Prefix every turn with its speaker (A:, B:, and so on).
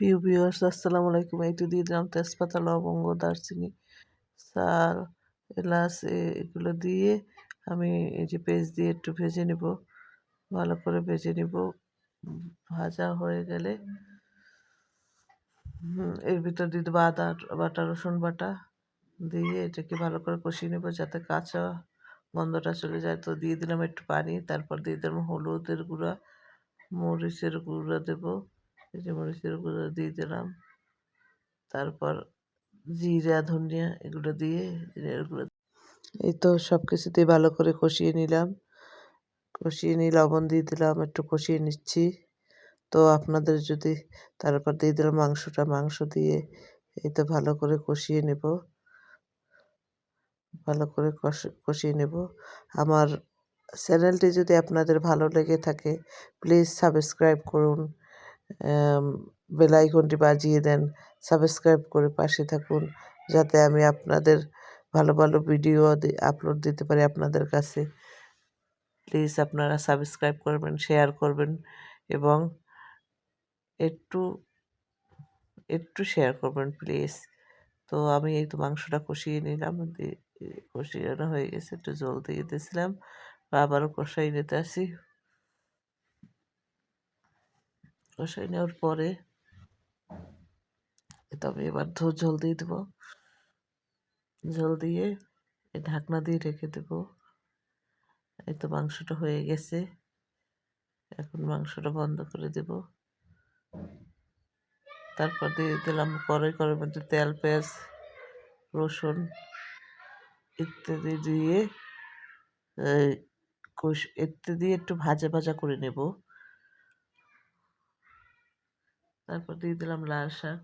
A: প্রিয় ভিউয়ার্স আসসালামু আলাইকুম। একটু দিয়ে দিলাম তেজপাতা, লবঙ্গ, দারচিনি, শাল, এলাচ এগুলো দিয়ে আমি এই যে পেঁয়াজ দিয়ে একটু ভেজে নিব, ভালো করে ভেজে নিব। ভাজা হয়ে গেলে এর ভিতর দিয়ে দেবো আদা বাটা, রসুন বাটা দিয়ে এটাকে ভালো করে কষিয়ে নেব যাতে কাঁচা গন্ধটা চলে যায়। তো দিয়ে দিলাম একটু পানি, তারপর দিয়ে দিলাম হলুদের গুঁড়া, মরিচের গুঁড়া দেবো, এই যে মরিচের গুঁড়া দিয়ে দিলাম, তারপর জিরা ধনিয়া এগুলো দিয়ে এই তো সব কিছু দিয়ে ভালো করে কষিয়ে নিলাম। কষিয়ে নিয়ে লবণ দিয়ে দিলাম, একটু কষিয়ে নিচ্ছি। তো আপনাদের যদি তারপর দিয়ে দিলাম মাংস দিয়ে এই তো ভালো করে কষিয়ে নেব, ভালো করে কষিয়ে নেব। আমার চ্যানেলটি যদি আপনাদের ভালো লেগে থাকে প্লিজ সাবস্ক্রাইব করুন, বেল আইকনটি বাজিয়ে দেন, সাবস্ক্রাইব করে পাশে থাকুন যাতে আমি আপনাদের ভালো ভালো ভিডিও আপলোড দিতে পারি আপনাদের কাছে। প্লিজ আপনারা সাবস্ক্রাইব করবেন, শেয়ার করবেন এবং একটু একটু শেয়ার করবেন প্লিজ। তো আমি এই তো মাংসটা কষিয়ে নিলাম, কষিয়ানো হয়ে গেছে, একটু জল দিয়ে দিয়েছিলাম, আবারও কষাই নিতে আসি। কষাই নেওয়ার পরে তবে এবার ঝোল দিয়ে দেবো, ঝোল দিয়ে ঢাকনা দিয়ে রেখে দেবো। এই তো মাংসটা হয়ে গেছে, এখন মাংসটা বন্ধ করে দেব। তারপর দিয়ে দিলাম কড়াইয়ের মধ্যে তেল, পেঁয়াজ, রসুন ইত্যাদি দিয়ে ইত্যাদি একটু ভাজা ভাজা করে নেব। তারপর দিয়ে দিলাম লাল শাক,